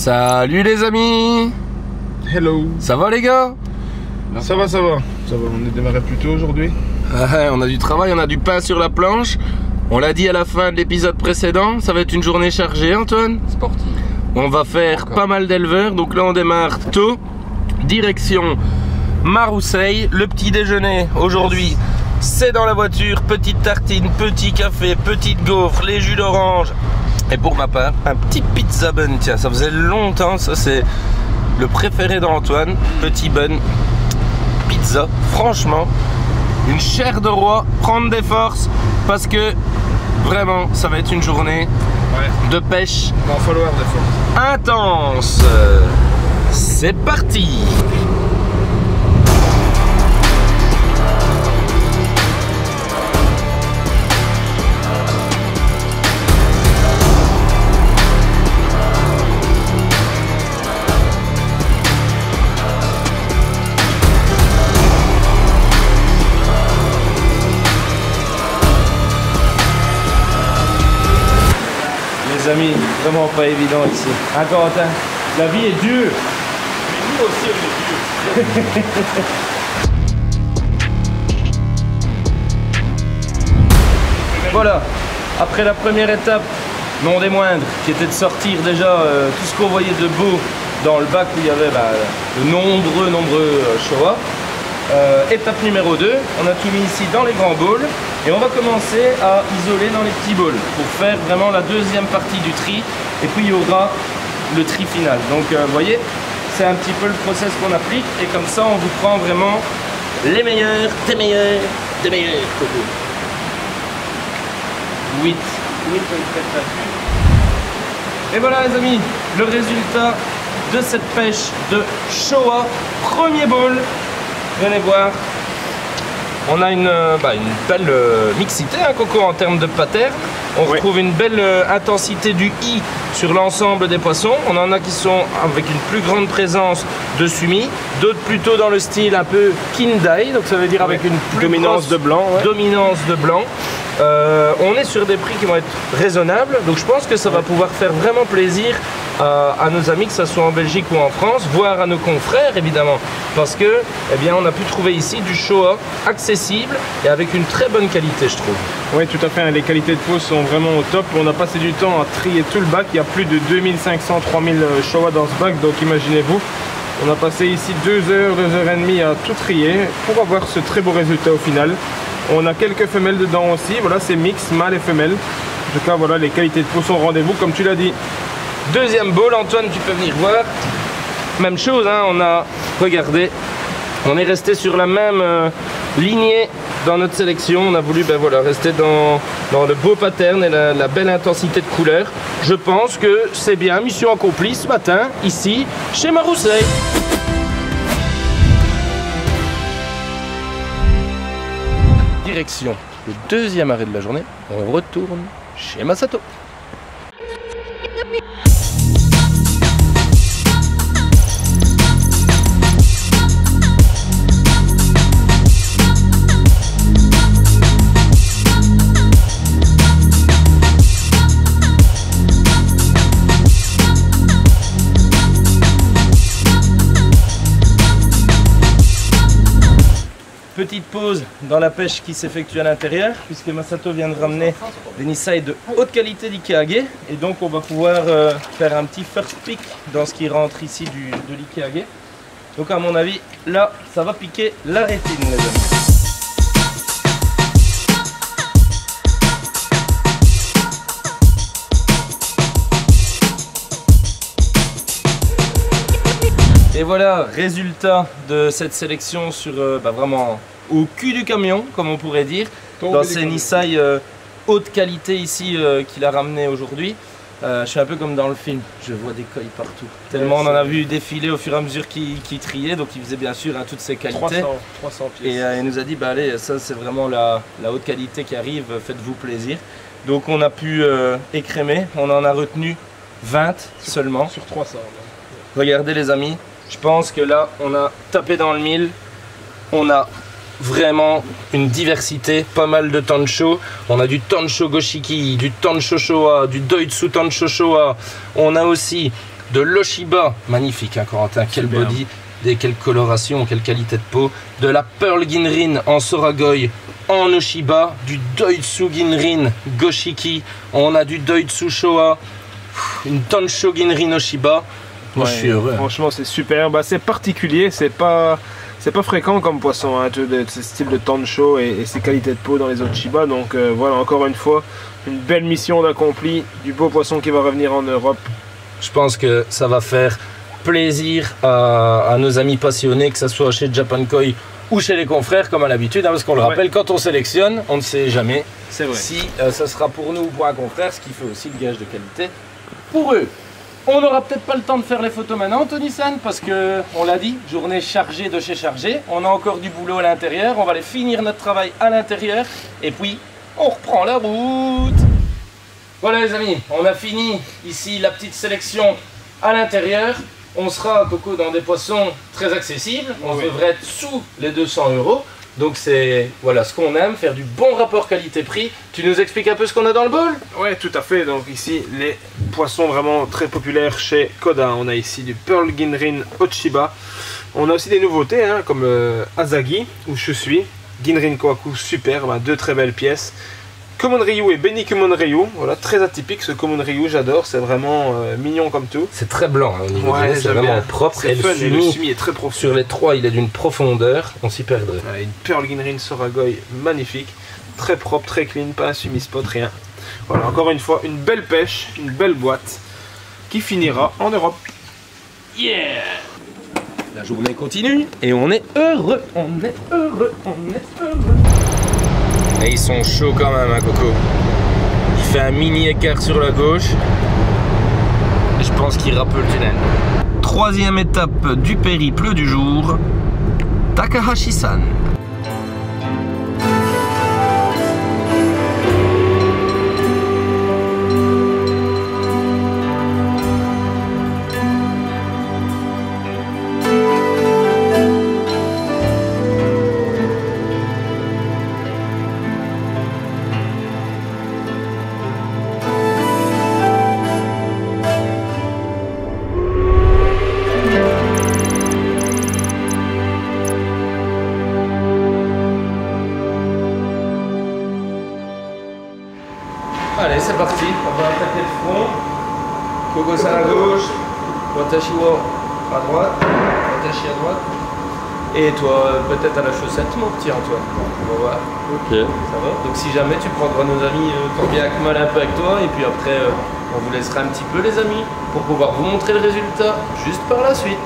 Salut les amis. Hello. Ça va les gars? Ça va, ça va. Ça va, on est démarré plus tôt aujourd'hui. On a du travail, on a du pain sur la planche. On l'a dit à la fin de l'épisode précédent, ça va être une journée chargée, Antoine. Sportif. On va faire pas mal d'éleveurs, donc là on démarre tôt. Direction Marousseille. Le petit déjeuner aujourd'hui, c'est dans la voiture. Petite tartine, petit café, petite gaufre, les jus d'orange. Et pour ma part, un petit pizza bun. Tiens, ça faisait longtemps, ça c'est le préféré d'Antoine. Petit bun, pizza. Franchement, une chair de roi, prendre des forces parce que vraiment, ça va être une journée de pêche. Il va en falloir des forces. Intense. C'est parti. Les amis, vraiment pas évident ici. Hein, Corentin? La vie est dure. Mais nous aussi on est durs. Voilà, après la première étape, non des moindres, qui était de sortir déjà tout ce qu'on voyait de beau dans le bac où il y avait de nombreux Showa. Étape numéro 2, on a tout mis ici dans les grands bowls et on va commencer à isoler dans les petits bowls pour faire vraiment la deuxième partie du tri et puis il y aura le tri final. Donc vous voyez, c'est un petit peu le process qu'on applique et comme ça on vous prend vraiment les meilleurs, des meilleurs, des meilleurs cocos. 8 et voilà les amis, le résultat de cette pêche de Showa, premier bowl. Venez voir, on a une belle mixité, hein, Coco, en termes de pattern. On retrouve une belle intensité du i sur l'ensemble des poissons. On en a qui sont avec une plus grande présence de sumi, d'autres plutôt dans le style un peu kindai, donc ça veut dire avec une plus dominance de blanc. Dominance de blanc. On est sur des prix qui vont être raisonnables, donc je pense que ça va pouvoir faire vraiment plaisir à nos amis, que ce soit en Belgique ou en France, voire à nos confrères évidemment, parce que eh bien, on a pu trouver ici du Showa accessible et avec une très bonne qualité, je trouve. Oui, tout à fait, les qualités de peau sont vraiment au top. On a passé du temps à trier tout le bac, il y a plus de 2500-3000 Showa dans ce bac, donc imaginez-vous. On a passé ici 2 heures, 2 heures et demie à tout trier pour avoir ce très beau résultat au final. On a quelques femelles dedans aussi, voilà, c'est mix, mâle et femelle. En tout cas, voilà, les qualités de peau sont au rendez-vous, comme tu l'as dit. Deuxième bowl, Antoine, tu peux venir voir. Même chose, hein, on a, regardez, on est resté sur la même lignée dans notre sélection. On a voulu rester dans le beau pattern et la belle intensité de couleur. Je pense que c'est bien, mission accomplie ce matin, ici, chez Marousseille. Direction le deuxième arrêt de la journée, on retourne chez Masato. Petite pause dans la pêche qui s'effectue à l'intérieur, puisque Masato vient de ramener des Nisai de haute qualité d'Ikeage, et donc on va pouvoir faire un petit first pick dans ce qui rentre ici de l'Ikeage. Donc à mon avis, là, ça va piquer la rétine, les amis. Et voilà, résultat de cette sélection sur vraiment au cul du camion, comme on pourrait dire, dans ces Nisai haute qualité ici qu'il a ramené aujourd'hui. Je suis un peu comme dans le film, je vois des coilles partout. Tellement on en a vu défiler au fur et à mesure qu'il triait, donc il faisait bien sûr toutes ses qualités. 300 pièces. Et il nous a dit, allez, ça c'est vraiment la haute qualité qui arrive, faites-vous plaisir. Donc on a pu écrémer, on en a retenu 20 seulement. Sur 300. Regardez les amis. Je pense que là, on a tapé dans le mille. On a vraiment une diversité, pas mal de Tancho. On a du Tancho Goshiki, du Tancho Showa, du Doitsu Tancho Showa. On a aussi de l'Oshiba, magnifique hein, Corentin, quel body, quelle coloration, quelle qualité de peau, de la Pearl Ginrin en Soragoy, en Oshiba, du Doitsu Ginrin Goshiki, on a du Doitsu Showa, une Tonsho Ginrin Oshiba. Moi je suis heureux. Franchement c'est super, bah, c'est particulier, c'est pas fréquent comme poisson, hein, ce style de Tonsho et ces qualités de peau dans les autres Shiba, donc voilà, encore une fois, une belle mission d'accompli, du beau poisson qui va revenir en Europe. Je pense que ça va faire plaisir à nos amis passionnés, que ce soit chez Japan Koi ou chez les confrères comme à l'habitude, hein, parce qu'on le rappelle, quand on sélectionne, on ne sait jamais si ça sera pour nous ou pour un confrère, ce qui fait aussi le gage de qualité pour eux. On n'aura peut-être pas le temps de faire les photos maintenant, Tony-san, parce que, on l'a dit, journée chargée de chez chargée. On a encore du boulot à l'intérieur, on va aller finir notre travail à l'intérieur, et puis on reprend la route. Voilà les amis, on a fini ici la petite sélection à l'intérieur. On sera, Coco, dans des poissons très accessibles. On devrait être sous les 200 €. Donc c'est voilà ce qu'on aime, faire du bon rapport qualité-prix. Tu nous expliques un peu ce qu'on a dans le bol? Ouais, tout à fait. Donc ici, les poissons vraiment très populaires chez Koda. On a ici du Pearl Ginrin Oshiba. On a aussi des nouveautés, hein, comme Asagi, où je suis. Ginrin Kohaku, superbe, hein, deux très belles pièces. Komon Ryu et Beni Komon Ryu, voilà, très atypique ce Komon Ryu, j'adore, c'est vraiment mignon comme tout. C'est très blanc hein, au niveau du nez, c'est vraiment propre. Et le sumi est très profond. Sur les trois, il est d'une profondeur, on s'y perdrait. Voilà, une Pearl Ginrin Soragoy magnifique, très propre, très clean, pas un sumi spot, rien. Voilà, encore une fois, une belle pêche, une belle boîte qui finira en Europe. Yeah! La journée continue et on est heureux, on est heureux, on est heureux. Et ils sont chauds quand même, hein, Coco. Il fait un mini écart sur la gauche. Et je pense qu'il rappe le tunnel. Troisième étape du périple du jour. Takahashi-san. Allez, c'est parti, on va attaquer le front. Kogo-san à gauche, Watashi à droite, Watashi à droite. Et toi, peut-être à la chaussette, mon petit Antoine. On va voir. Ok. Ça va. Donc si jamais tu prendras nos amis, tant bien que mal un peu avec toi, et puis après, on vous laissera un petit peu les amis, pour pouvoir vous montrer le résultat, juste par la suite.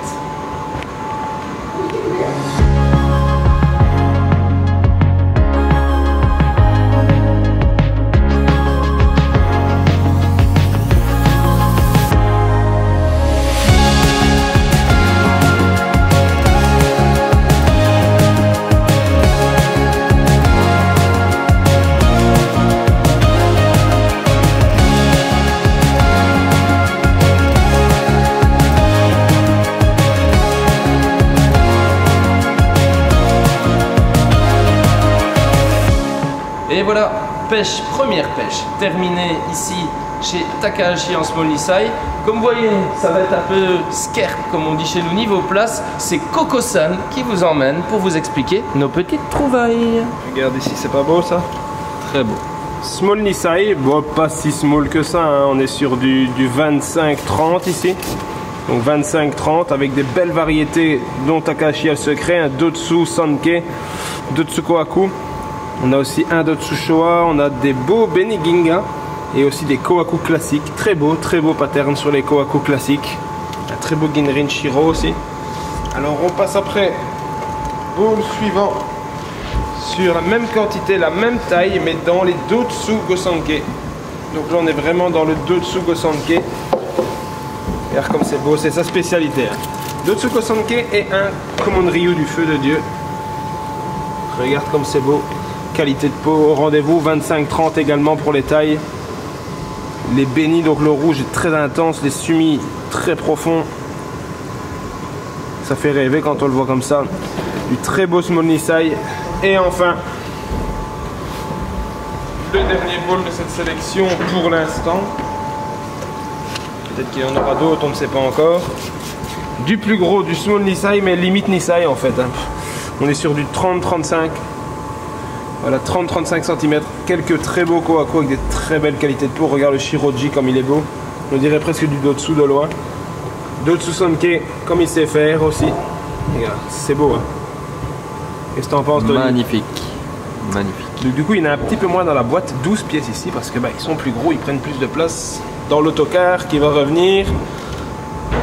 Et voilà, pêche, première pêche, terminée ici chez Takahashi en Small Nisai. Comme vous voyez, ça va être un peu scarpe, comme on dit chez nous, niveau place. C'est Coco-san qui vous emmène pour vous expliquer nos petites trouvailles. Regarde ici, c'est pas beau ça? Très beau. Small Nisai, bon, pas si small que ça, hein. On est sur du 25-30 ici. Donc 25-30 avec des belles variétés dont Takahashi a le secret, un Dotsu Sanke, Dotsu Kohaku. On a aussi un Dotsu Showa, on a des beaux Beniginga et aussi des Kohaku classiques. Très beau pattern sur les Kohaku classiques. Un très beau Ginrin Shiro aussi. Alors on passe après bowl suivant sur la même quantité, la même taille, mais dans les Dotsu Gosanke. Donc là on est vraiment dans le Dotsu Gosanke. Regarde comme c'est beau, c'est sa spécialité. Hein. Dotsu Gosanke et un Komon Ryu du feu de Dieu. Regarde comme c'est beau. Qualité de peau au rendez-vous, 25-30 également pour les tailles. Les bénis, donc le rouge est très intense, les sumis très profonds. Ça fait rêver quand on le voit comme ça. Du très beau Small Nisai. Et enfin, le dernier bowl de cette sélection pour l'instant. Peut-être qu'il y en aura d'autres, on ne sait pas encore. Du plus gros, du small Nisai, mais limite Nisai en fait. Hein. On est sur du 30-35. Voilà, 30-35 cm. Quelques très beaux Kohaku avec des très belles qualités de peau. Regarde le Shiroji comme il est beau. On dirait presque du Dotsu de loin. Dotsu Sonke comme il sait faire aussi. Regarde, c'est beau. Hein. Qu'est-ce que t'en penses, Tony? Magnifique. Magnifique. Donc, du coup, il y en a un petit peu moins dans la boîte. 12 pièces ici parce que ils sont plus gros. Ils prennent plus de place dans l'autocar qui va revenir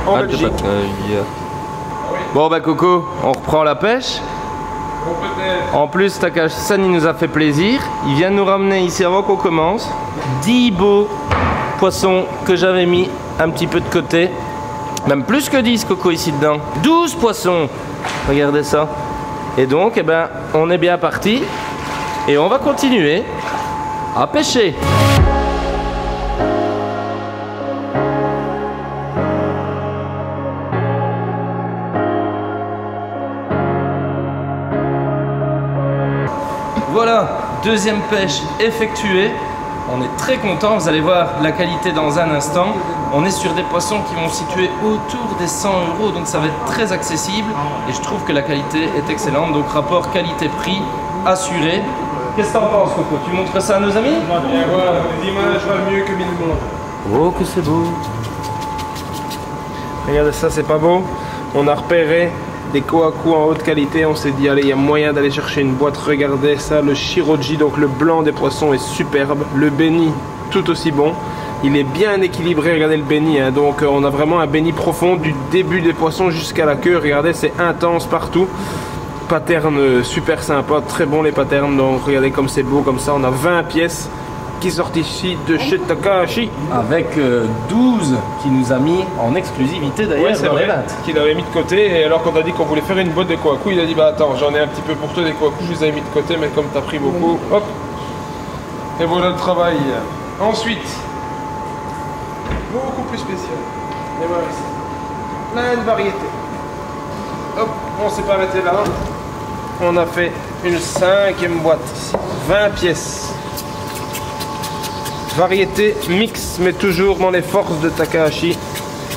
en Belgique. Bon bah Coco, on reprend la pêche. En plus Takahashi-san il nous a fait plaisir. Il vient nous ramener ici avant qu'on commence 10 beaux poissons que j'avais mis un petit peu de côté. Même plus que 10 Coco ici dedans. 12 poissons. Regardez ça. Et donc eh ben, on est bien parti. Et on va continuer à pêcher. Voilà, deuxième pêche effectuée. On est très content, vous allez voir la qualité dans un instant. On est sur des poissons qui vont se situer autour des 100 €, donc ça va être très accessible. Et je trouve que la qualité est excellente, donc rapport qualité-prix assuré. Qu'est-ce que t'en penses, Coco? Tu montres ça à nos amis? Voilà, les images valent mieux que 1000 mots. Oh, que c'est beau! Regardez ça, c'est pas beau? On a repéré des Kohaku en haute qualité, on s'est dit allez, il y a moyen d'aller chercher une boîte. Regardez ça, le Shiroji, donc le blanc des poissons est superbe, le béni tout aussi bon, il est bien équilibré. Regardez le béni, hein. Donc on a vraiment un béni profond du début des poissons jusqu'à la queue. Regardez, c'est intense partout, pattern super sympa, très bon les patterns. Donc regardez comme c'est beau comme ça. On a 20 pièces qui sortent ici de chez Takahashi. Avec 12 qui nous a mis en exclusivité d'ailleurs. Ouais, c'est vrai qu'il avait mis de côté. Et alors qu'on a dit qu'on voulait faire une boîte de Kohaku, il a dit bah attends, j'en ai un petit peu pour toi des Kohaku, je les avais mis de côté, mais comme t'as pris beaucoup, hop. Et voilà le travail. Ensuite, beaucoup plus spécial. Et voilà ici, plein de variétés. Hop, on s'est pas arrêté là. On a fait une 5e boîte ici, 20 pièces. Variété mix, mais toujours dans les forces de Takahashi.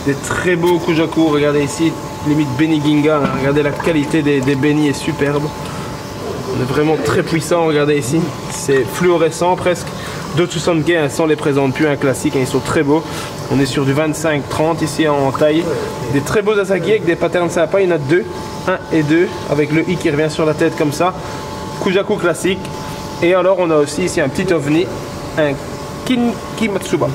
Des très beaux Kujaku, regardez ici, limite Beniginga, hein. Regardez la qualité des bénis est superbe. On est vraiment très puissant, regardez ici, c'est fluorescent presque. Dotsu Sonke, hein, ça on les présente plus, un classique, hein, ils sont très beaux. On est sur du 25-30 ici en taille. Des très beaux Asagi avec des patterns sympas, il y en a deux, 1 et 2, avec le i qui revient sur la tête comme ça. Kujaku classique. Et alors on a aussi ici un petit ovni, un Kimatsuba.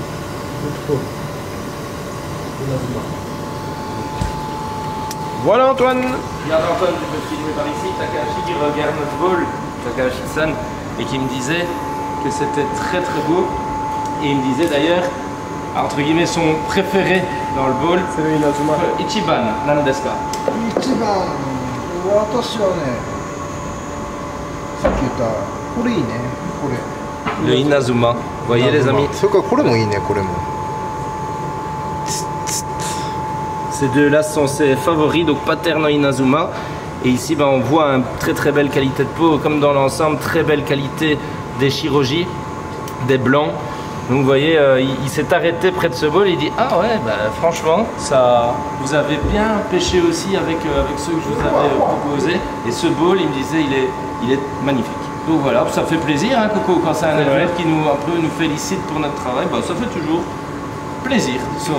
Voilà Antoine. Regarde Antoine, tu peux filmer par ici. Takahashi qui regarde notre bowl, Takahashi-san, et qui me disait que c'était très très beau. Et il me disait d'ailleurs, entre guillemets, son préféré dans le bowl, c'est le Inazuma. Ichiban, nan desu ka? Ichiban, watashi wa ne, saki yutta, kore ii ne, kore. Le Inazuma. Vous voyez les amis, ces deux-là sont ses favoris, donc Paterno Inazuma. Et ici on voit une très belle qualité de peau, comme dans l'ensemble, très belle qualité des Shiroji, des blancs. Donc vous voyez, il s'est arrêté près de ce bowl et il dit ah ouais, franchement, ça, vous avez bien pêché aussi avec ceux que je vous avais proposé. Et ce bowl, il me disait, il est magnifique. Donc voilà, ça fait plaisir, hein, Coco, quand c'est un éleveur qui nous félicite pour notre travail, ça fait toujours plaisir. So,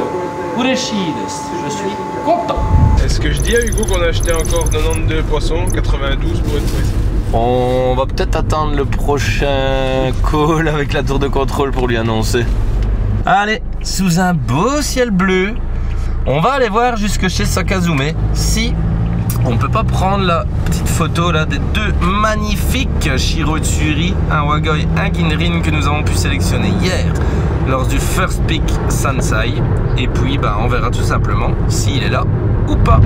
ureshi desu, je suis content. Est-ce que je dis à Hugo qu'on a acheté encore 92 poissons, 92 pour être précis? On va peut-être attendre le prochain call avec la tour de contrôle pour lui annoncer. Allez, sous un beau ciel bleu, on va aller voir jusque chez Sakazume si on peut pas prendre la petite photo là des deux magnifiques Shirotsuri, un Wagoi, un Ginrin que nous avons pu sélectionner hier lors du First Pick Sansai. Et puis on verra tout simplement s'il est là ou pas.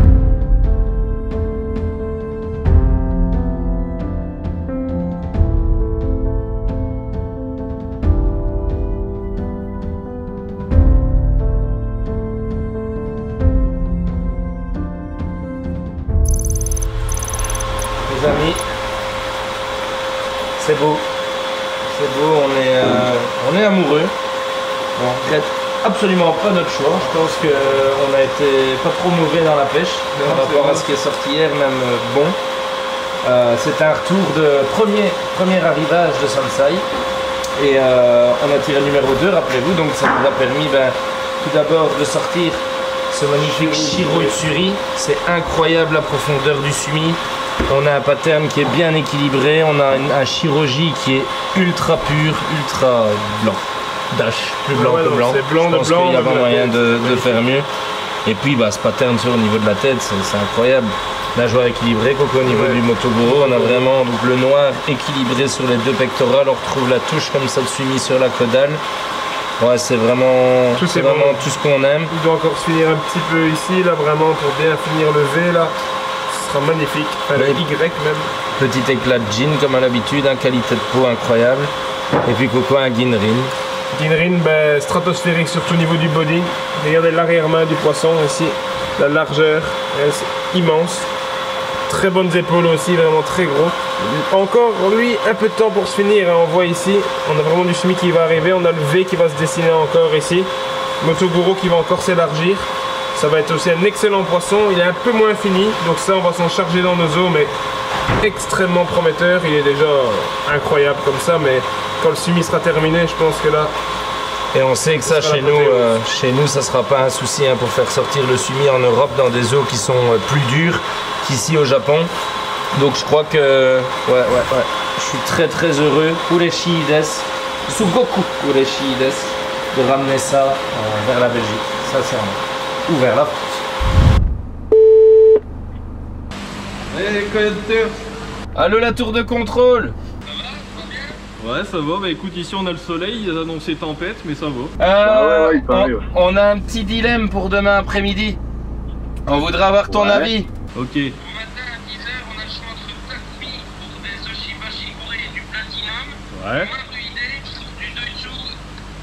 Les amis, c'est beau, on est amoureux. On regrette absolument pas notre choix. Je pense qu'on a été pas trop mauvais dans la pêche par rapport à ce qui est sorti hier, même bon. C'était un retour de premier arrivage de Sansai. Et on a tiré numéro 2, rappelez-vous, donc ça nous a permis tout d'abord de sortir ce magnifique Shiro Utsuri. C'est incroyable la profondeur du sumi. On a un pattern qui est bien équilibré, on a un Shiroji qui est ultra pur, ultra blanc. Dash, plus blanc que blanc. Blanc je pense qu'il n'y a pas moyen de faire mieux. Et puis ce pattern sur au niveau de la tête, c'est incroyable. Nageoire équilibrée, Coco au niveau du Motoguro, on a vraiment donc, le noir équilibré sur les deux pectorales, on retrouve la touche comme ça de sumi sur la caudale. Ouais, c'est vraiment tout ce qu'on aime. Il doit encore se finir un petit peu ici, là vraiment pour bien finir le V là. Ce sera magnifique, enfin, le Y même. Petit éclat de jean comme à l'habitude, qualité de peau incroyable. Et puis Coco un Ginrin. Ginrin stratosphérique surtout au niveau du body. Regardez l'arrière-main du poisson ici, la largeur, c'est immense. Très bonnes épaules aussi, vraiment très gros. Encore lui un peu de temps pour se finir, on voit ici, on a vraiment du sumi qui va arriver, on a le V qui va se dessiner encore ici. Motoguro qui va encore s'élargir. Ça va être aussi un excellent poisson, il est un peu moins fini, donc ça on va s'en charger dans nos eaux, mais extrêmement prometteur, il est déjà incroyable comme ça, mais quand le sumi sera terminé, je pense que là... Et on sait que ça chez nous ça sera pas un souci pour faire sortir le sumi en Europe dans des eaux qui sont plus dures qu'ici au Japon. Donc je crois que je suis très heureux Ureshi desu, Sugoku Ureshi desu de ramener ça vers la Belgique, sincèrement, ou vers la France. Hey, coyote. Allô, la tour de contrôle. Ouais, ça va, bah écoute, ici on a le soleil, ils ont annoncé tempête, mais ça va. On a un petit dilemme pour demain après-midi. On voudrait avoir ton avis. Ok. Ce matin à 10h, on a le choix entre Takumi pour des Oshiba Shigure et du Platinum. Ouais. Maruide pour du Doitsu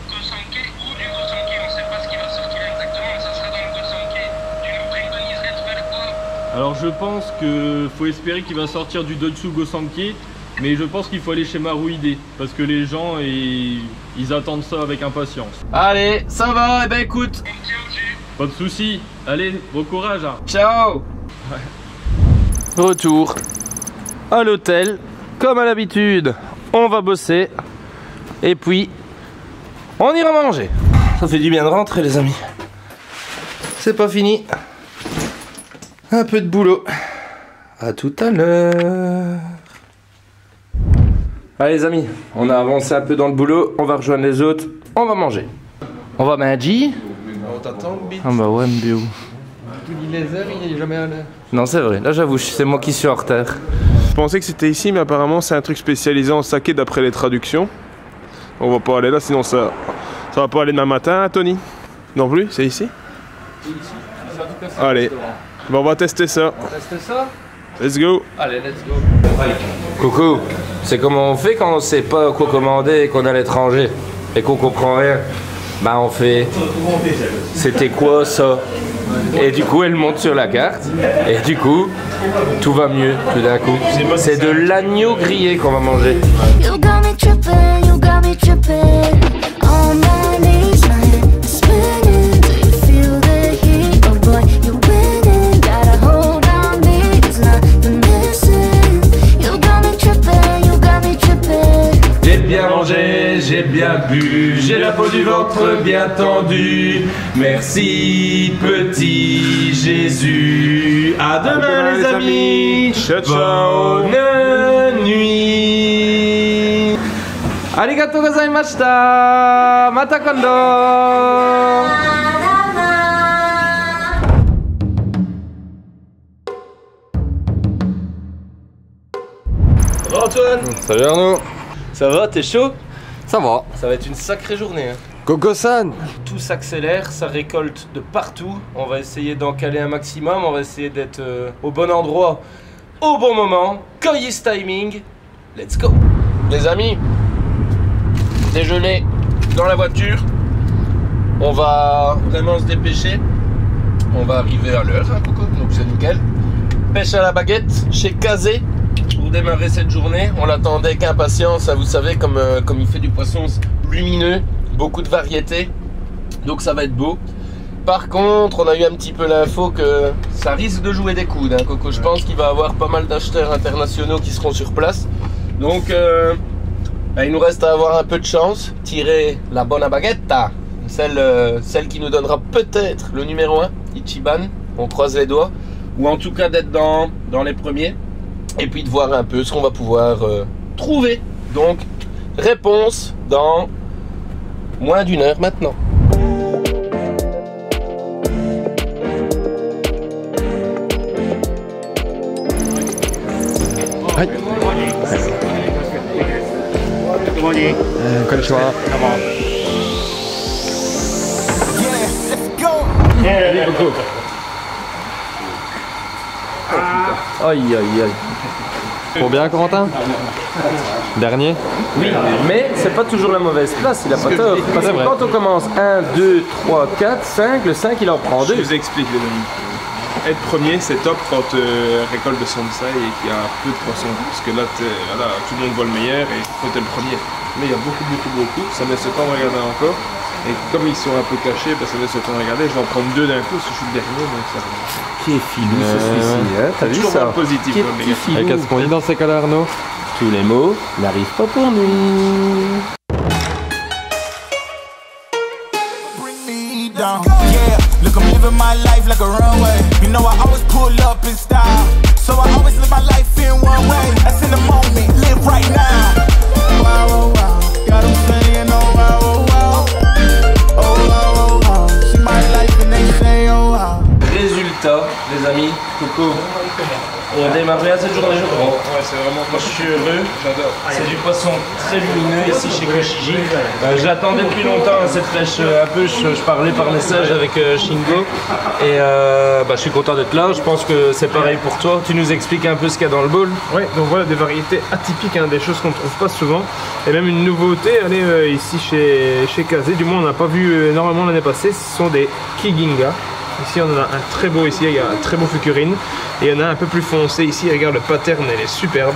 Gosanke ou du Gosanke. On sait pas ce qui va sortir exactement, mais ça sera dans le Gosanke. Tu nous préconiserais de faire quoi? Alors je pense que faut espérer qu'il va sortir du Doitsu Gosanke, mais je pense qu'il faut aller chez Maruide parce que les gens ils attendent ça avec impatience. Allez, ça va, et écoute. On me tient au jus. Pas de soucis, allez, bon courage. Ciao. Retour à l'hôtel, comme à l'habitude, on va bosser et puis on ira manger. Ça fait du bien de rentrer les amis. C'est pas fini. Un peu de boulot. À tout à l'heure. Allez les amis, on a avancé un peu dans le boulot, on va rejoindre les autres, on va manger. On va Maji. On t'attend, Bit. Ah bah ouais, Mbio. Tous les heures, il est jamais à l'heure. Non c'est vrai, là j'avoue, c'est moi qui suis en retard. Je pensais que c'était ici, mais apparemment c'est un truc spécialisé en saké d'après les traductions. On va pas aller là, sinon ça va pas aller demain matin, Tony. Non plus, c'est ici? Allez, bon, on va tester ça. On teste ça? Let's go. Allez, let's go. Coucou, c'est comment on fait quand on sait pas quoi commander et qu'on est à l'étranger et qu'on comprend rien? Bah on fait... C'était quoi ça? Et du coup elle monte sur la carte et du coup tout va mieux tout d'un coup. C'est de l'agneau grillé qu'on va manger. You got me tripping, you got me tripping. On my knees, my head is spinning. Do you feel the heat? Oh boy, you're winning. Got a hold on me, it's not the missing. You got me tripping, you got me tripping. J'ai bien mangé, j'ai bien bu, j'ai la peau du ventre bien tendue. Merci petit Jésus. À demain les amis. Ciao, ciao. Bonne nuit. Arigatou gozaimashita. Mata kondo. Bonjour Antoine. Salut Arnaud. Ça va, t'es chaud? Ça va. Ça va être une sacrée journée. Coco-san. Tout s'accélère, ça récolte de partout. On va essayer d'en caler un maximum, on va essayer d'être au bon endroit, au bon moment. Koyis timing, let's go. Les amis, déjeuner dans la voiture. On va vraiment se dépêcher. On va arriver à l'heure, hein, Coco, donc c'est nickel. Pêche à la baguette chez Kazé. Pour démarrer cette journée, on l'attendait avec impatience, vous savez comme il fait du poisson lumineux, beaucoup de variétés. Donc ça va être beau. Par contre, on a eu un petit peu l'info que ça risque de jouer des coudes, hein, Coco. Je pense qu'il va y avoir pas mal d'acheteurs internationaux qui seront sur place. Donc, il nous reste à avoir un peu de chance, tirer la bonne baguette, celle qui nous donnera peut-être le numéro 1, Ichiban. On croise les doigts. Ou en tout cas d'être dans les premiers. Et puis de voir un peu ce qu'on va pouvoir trouver. Donc, réponse dans moins d'1 heure maintenant. Konnichiwa. Allez, Coco. Aïe aïe aïe. Combien, Corentin? Dernier? Oui, mais c'est pas toujours la mauvaise place, il a pas tort. Parce que quand on commence 1, 2, 3, 4, 5, le 5 il en prend 2. Je vous explique les amis. Être premier c'est top quand récolte de Sansai et qu'il y a peu de poissons. Parce que là, voilà, tout le monde voit le meilleur et faut être le premier. Mais il y a beaucoup, ça me laisse le temps de regarder encore. Et comme ils sont un peu cachés, ça me laisse le temps de regarder. Je vais en prendre 2 d'un coup parce que je suis le dernier. Donc ça va. Qui est filou celui-ci, hein? T'as vu Toujours ça? un positif, Qui est les petit gars. filou. Et qu'est-ce qu'on dit dans ces cas-là, Arnaud? Tous les mots n'arrivent pas pour nous. Down. Yeah, look, I'm living my life like a runway. You know, I always pull up in style. So I always live my life in one way. That's in the moment, live right now. Wow, oh, wow. Got them saying, oh, wow, oh, wow. Oh, wow, oh, wow. See my life and they say, oh, wow. Résultat, les amis, Coco. On démarre bien cette journée, je crois. Ouais, c'est vraiment. Moi je suis heureux, J'adore. c'est du poisson très lumineux ici chez Koshiji. J'attendais depuis longtemps cette pêche un peu, je parlais par message avec Shingo et je suis content d'être là, je pense que c'est pareil pour toi. Tu nous expliques un peu ce qu'il y a dans le bowl. Ouais, donc voilà des variétés atypiques, hein, des choses qu'on ne trouve pas souvent. Et même une nouveauté, allez, ici chez Kazé, du moins on n'a pas vu énormément l'année passée, ce sont des Kiginga. Ici on en a un très beau, ici il y a un très beau fukurine. Et il y en a un peu plus foncé ici, regarde le pattern, elle est superbe.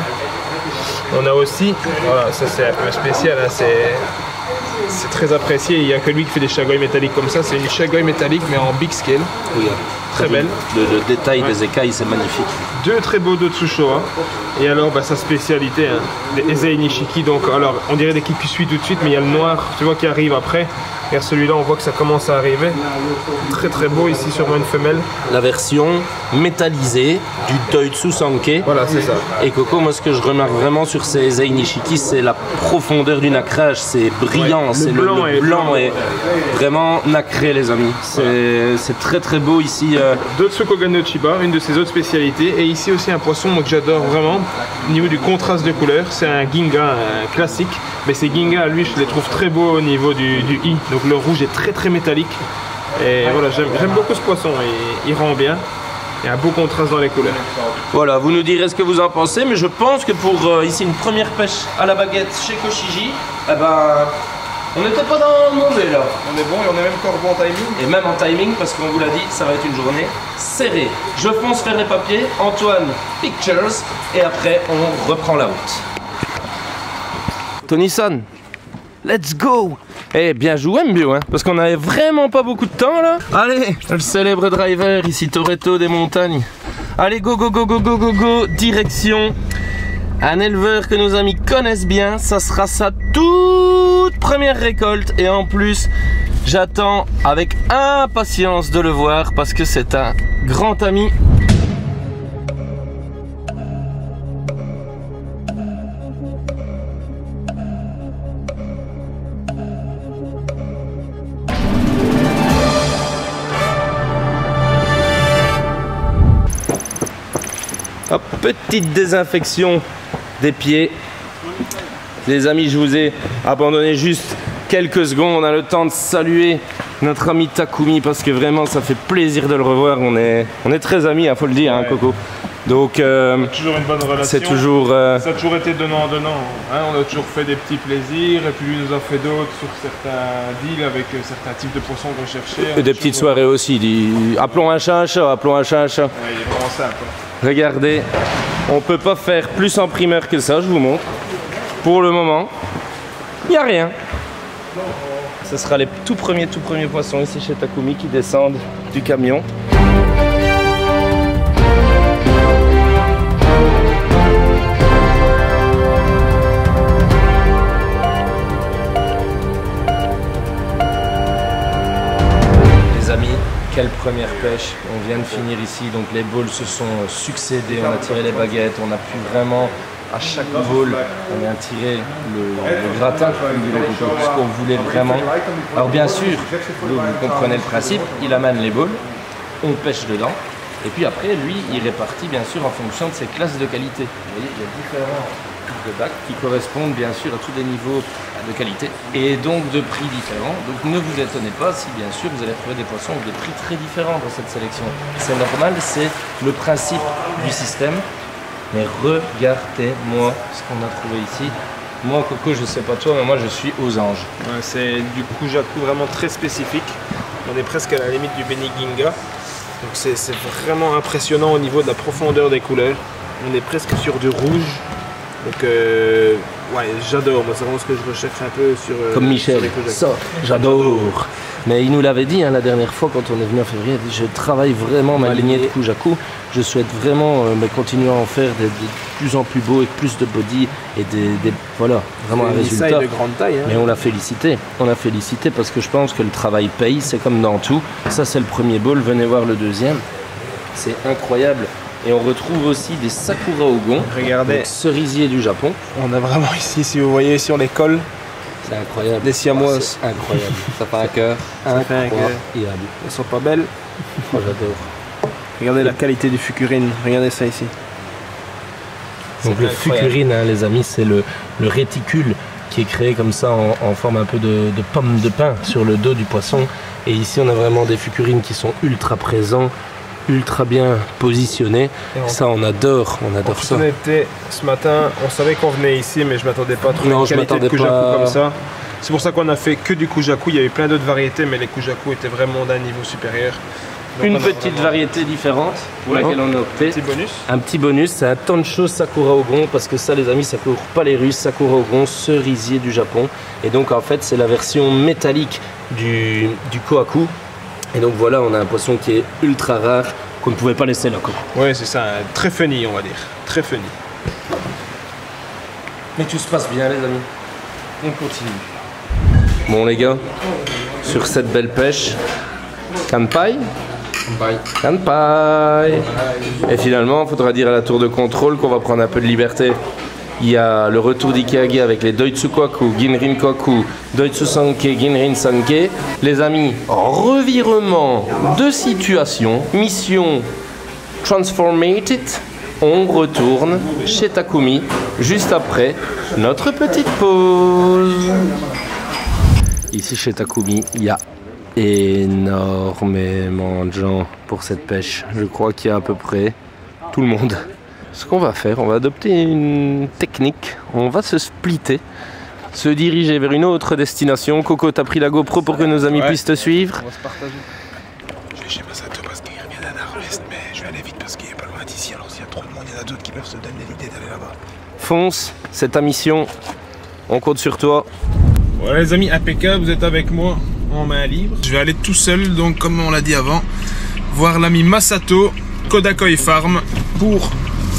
On a aussi, voilà, ça c'est un peu spécial, hein, c'est très apprécié, il n'y a que lui qui fait des chagois métalliques comme ça, c'est une chagois métallique mais en big scale. Oui, très belle. Le détail des écailles c'est magnifique. 2 très beaux dos de Tsushoa. Et alors sa spécialité, hein, des Ezei Nishiki, donc alors on dirait des Kikusui tout de suite, mais il y a le noir, tu vois, qui arrive après. Et celui-là on voit que ça commence à arriver. Très beau ici, sûrement une femelle. La version métallisée du Toitsu Sankei. Voilà, c'est ça. Et Coco, moi ce que je remarque vraiment sur ces Ezei Nishiki, c'est la profondeur du nacrage, c'est brillant, Ouais, c'est le blanc est vraiment nacré les amis. C'est très beau ici. Dotsukogan no Chiba, une de ses autres spécialités. Et ici aussi un poisson moi, que j'adore vraiment, au niveau du contraste de couleur. C'est un Ginga classique, mais ces Ginga à lui je les trouve très beaux au niveau du I. Donc le rouge est très métallique. Et voilà, j'aime beaucoup ce poisson, il rend bien. Il y a un beau contraste dans les couleurs. Voilà, vous nous direz ce que vous en pensez, mais je pense que pour ici une première pêche à la baguette chez Koshiji, on n'était pas dans le mauvais là. On est bon et on est même encore bon en timing. Et même en timing, parce qu'on vous l'a dit, ça va être une journée serrée. Je fonce faire les papiers, Antoine, pictures, et après on reprend la route. Tony-san, let's go! Eh bien joué Mbio, hein, parce qu'on avait vraiment pas beaucoup de temps là. Allez, le célèbre driver ici, Toretto des montagnes. Allez, go, direction un éleveur que nos amis connaissent bien. Ça sera sa toute première récolte et en plus, j'attends avec impatience de le voir parce que c'est un grand ami. Hop, petite désinfection des pieds. Les amis, je vous ai abandonné juste quelques secondes. On a le temps de saluer notre ami Takumi parce que vraiment ça fait plaisir de le revoir. On est très amis, il faut le dire, ouais. Hein, Coco. Donc toujours une bonne relation. C'est toujours ça a toujours été donnant. Hein, on a toujours fait des petits plaisirs et puis lui nous a fait d'autres sur certains deals avec certains types de poissons qu'on cherchait. Et des petites soirées aussi. Appelons un chat un chat. Appelons un chat un chat. Ouais, il est vraiment simple. Regardez, on peut pas faire plus en primeur que ça, je vous montre. Pour le moment, il n'y a rien. ce sera les tout premiers poissons ici chez Takumi qui descendent du camion. Les amis, quelle première pêche. On vient de finir ici, donc les bowls se sont succédés, on a tiré les baguettes, on a pu vraiment, à chaque bowl, on vient tirer le gratin, ce qu'on voulait vraiment. Alors bien sûr, vous comprenez le principe, il amène les bowls, on pêche dedans, et puis après, lui, il répartit bien sûr en fonction de ses classes de qualité. Vous voyez, il y a différents types de bacs qui correspondent bien sûr à tous les niveaux de qualité et donc de prix différents. Donc ne vous étonnez pas si bien sûr vous allez trouver des poissons avec des prix très différents dans cette sélection. C'est normal, c'est le principe du système. Mais regardez-moi ce qu'on a trouvé ici. Moi, Coco, je sais pas toi, mais moi je suis aux anges. Ouais, c'est du kujaku vraiment très spécifique. On est presque à la limite du Beniginga. Donc c'est vraiment impressionnant au niveau de la profondeur des couleurs. On est presque sur du rouge. Donc ouais, j'adore. Moi, c'est vraiment ce que je recherche un peu sur comme Michel, sur les kujaku. ça, j'adore. Mais il nous l'avait dit hein, la dernière fois quand on est venu en février, il a dit, je travaille vraiment ma lignée de kujaku. Je souhaite vraiment continuer à en faire de plus en plus beaux avec plus de body et voilà, vraiment un résultat. De grande taille. Hein. Mais on l'a félicité. On l'a félicité parce que je pense que le travail paye, c'est comme dans tout. Ça c'est le premier bowl, venez voir le deuxième. C'est incroyable. Et on retrouve aussi des sakura ogon, regardez, cerisier du Japon. On a vraiment ici, si vous voyez sur les cols, c'est incroyable. Des siamois. C'est incroyable. Ça fait un cœur. Incroyable. Elles sont pas belles. Oh, j'adore. Regardez la qualité du fukurine. Regardez ça ici. Donc le fukurine, hein, les amis, c'est le réticule qui est créé comme ça en forme un peu de pomme de pin sur le dos du poisson. Et ici, on a vraiment des fukurines qui sont ultra présents, ultra bien positionnés. Ça, on adore ça. Ce matin, on savait qu'on venait ici, mais je m'attendais pas à trouver une qualité de kujaku comme ça. C'est pour ça qu'on a fait que du kujaku. Il y avait plein d'autres variétés, mais les kujaku étaient vraiment d'un niveau supérieur. Donc une petite variété différente pour laquelle on a opté. Petit bonus. Un petit bonus, c'est un Tancho Sakura Ogon, parce que ça, les amis, ça court pas les Russes. Sakura Ogon, cerisier du Japon. Et donc, en fait, c'est la version métallique du kohaku. Et donc voilà, on a un poisson qui est ultra rare, qu'on ne pouvait pas laisser là. Ouais, c'est ça, très funny, on va dire. Très funny. Mais tout se passe bien, les amis. On continue. Bon, les gars, sur cette belle pêche, kanpai. Kanpai. Et finalement, il faudra dire à la tour de contrôle qu'on va prendre un peu de liberté. Il y a le retour d'Ikeage avec les Doitsu Kohaku, Ginrin Kohaku, Doitsu Sanke, Ginrin Sanke. Les amis, revirement de situation, mission transformated. On retourne chez Takumi juste après notre petite pause. Ici chez Takumi, il y a énormément de gens pour cette pêche. Je crois qu'il y a à peu près tout le monde. Ce qu'on va faire, on va adopter une technique, on va se splitter, se diriger vers une autre destination. Coco, t'as pris la GoPro pour que nos amis puissent te suivre. On va se partager. Je vais chez Masato parce qu'il revient d'un nord-ouest, mais je vais aller vite parce qu'il est pas loin d'ici. Alors s'il y a trop de monde, il y en a d'autres qui peuvent se donner l'idée d'aller là-bas. Fonce, c'est ta mission, on compte sur toi. Voilà les amis, impeccable, vous êtes avec moi en main libre. Je vais aller tout seul, donc comme on l'a dit avant, voir l'ami Masato, Kodakoi Farm, pour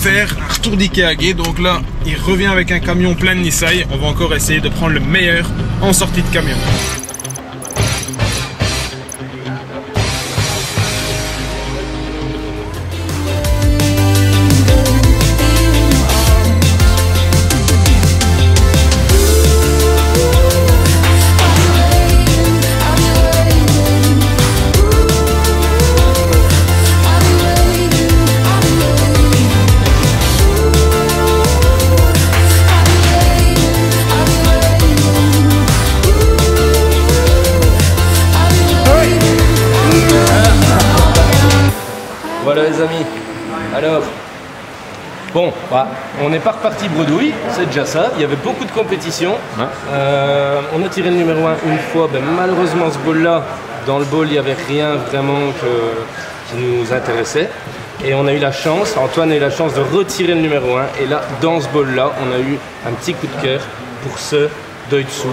faire un retour d'Ikeage. Donc là, il revient avec un camion plein de Nisai. On va encore essayer de prendre le meilleur en sortie de camion. Voilà les amis, alors, bon, bah, on n'est pas reparti bredouille, c'est déjà ça, il y avait beaucoup de compétition. Ouais. On a tiré le numéro 1 une fois, ben, malheureusement ce bowl-là, dans le bowl il n'y avait rien vraiment qui nous intéressait. Et on a eu la chance, Antoine a eu la chance de retirer le numéro 1. Et là, dans ce bowl-là, on a eu un petit coup de cœur pour ce Doitsu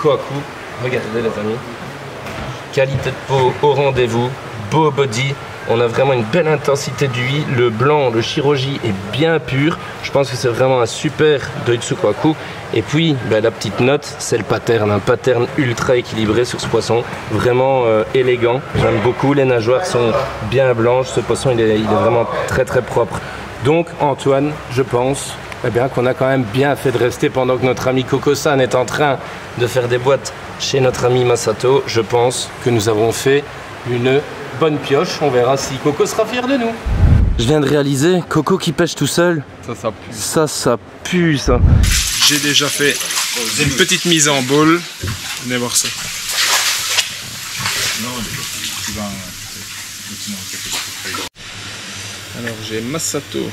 Kohaku Regardez les amis. Qualité de peau au rendez-vous, beau body. On a vraiment une belle intensité d'huile. Le blanc, le Shiroji est bien pur. Je pense que c'est vraiment un super Doitsukaku. Et puis, ben, la petite note, c'est le pattern. Un pattern ultra équilibré sur ce poisson. Vraiment élégant. J'aime beaucoup. Les nageoires sont bien blanches. Ce poisson, il est vraiment très très propre. Donc, Antoine, je pense eh bien, qu'on a quand même bien fait de rester pendant que notre ami Coco-san est en train de faire des boîtes chez notre ami Masato. Je pense que nous avons fait une bonne pioche, on verra si Coco sera fier de nous. Je viens de réaliser, Coco qui pêche tout seul. Ça pue. Ça pue ça. J'ai déjà fait une petite mise en bowl. Venez voir ça. Alors j'ai Masato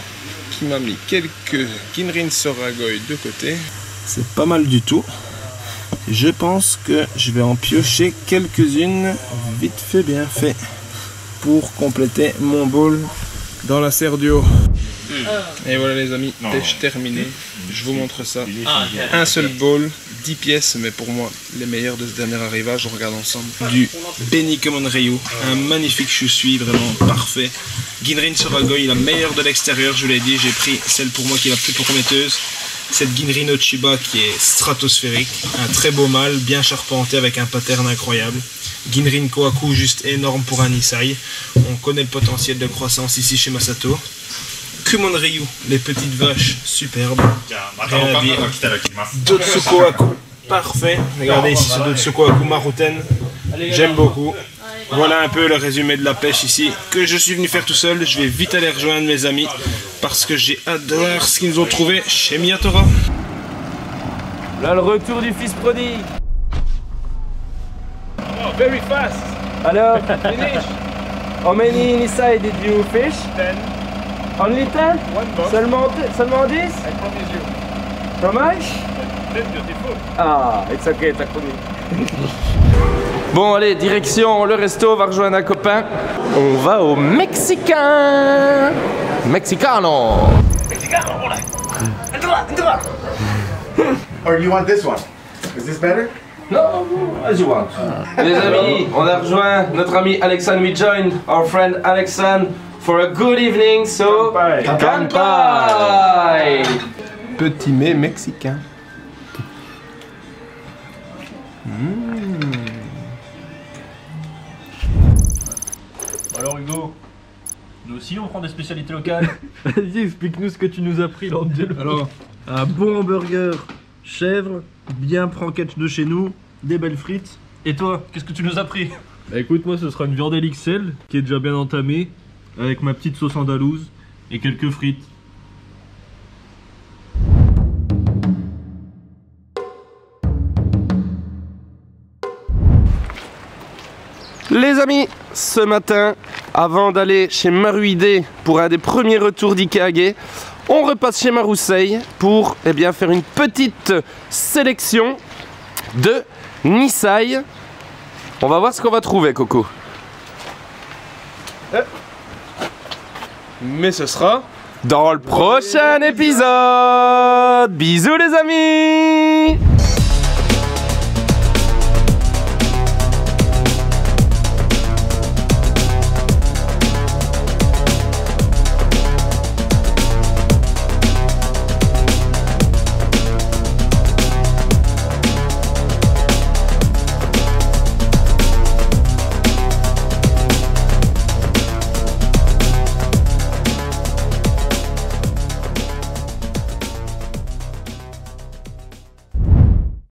qui m'a mis quelques Ginrin Soragoi de côté. C'est pas mal du tout. Je pense que je vais en piocher quelques-unes vite fait bien fait pour compléter mon bowl dans la serre du haut. Et voilà les amis, pêche terminée. Je vous montre ça. Un seul bowl, 10 pièces, mais pour moi les meilleurs de ce dernier arrivage. On regarde ensemble. Du Benikomon Ryu, un magnifique chusui, vraiment parfait. Ginrin Soragoi, la meilleure de l'extérieur, je vous l'ai dit. J'ai pris celle pour moi qui est la plus prometteuse. Cette Ginrin Ochiba qui est stratosphérique, un très beau mâle, bien charpenté avec un pattern incroyable. Ginrin Kohaku, juste énorme pour un Nisai. On connaît le potentiel de croissance ici chez Masato. Kumon Ryu, les petites vaches, superbes. Rien à dire. Dotsukohaku, parfait. Regardez ici ce Dotsukohaku Maruten. J'aime beaucoup. Voilà un peu le résumé de la pêche ici que je suis venu faire tout seul. Je vais vite aller rejoindre mes amis parce que j'ai hâte de voir ce qu'ils nous ont trouvé chez Miyatora. Là, le retour du fils prodigue. Oh, very fast. Alors, Finish. how many Nisai did you fish? 10. Only 10? One box. Seulement 10? I promise you. Fromage? That's beautiful. Ah, it's okay, t'as connu. Bon, allez, direction le resto, on va rejoindre un copain. On va au Mexicain. Mexicano. Or you want this one? Is this better? No, as you want. Les amis, on a rejoint notre ami Alexandre. We joined our friend Alexandre for a good evening, so kanpai. Petit mets mexicain. Alors Hugo, nous aussi on prend des spécialités locales. Vas-y, explique-nous ce que tu nous as pris, l'Angelo. Alors, un bon hamburger chèvre, bien franquette de chez nous, des belles frites. Et toi, qu'est-ce que tu nous as pris? Bah écoute, moi ce sera une viande XL qui est déjà bien entamée, avec ma petite sauce andalouse et quelques frites. Les amis, ce matin, avant d'aller chez Maruide pour un des premiers retours d'Ikage, on repasse chez Marusei pour faire une petite sélection de Nisai. On va voir ce qu'on va trouver, Coco. Mais ce sera dans le prochain épisode. Bisous les amis.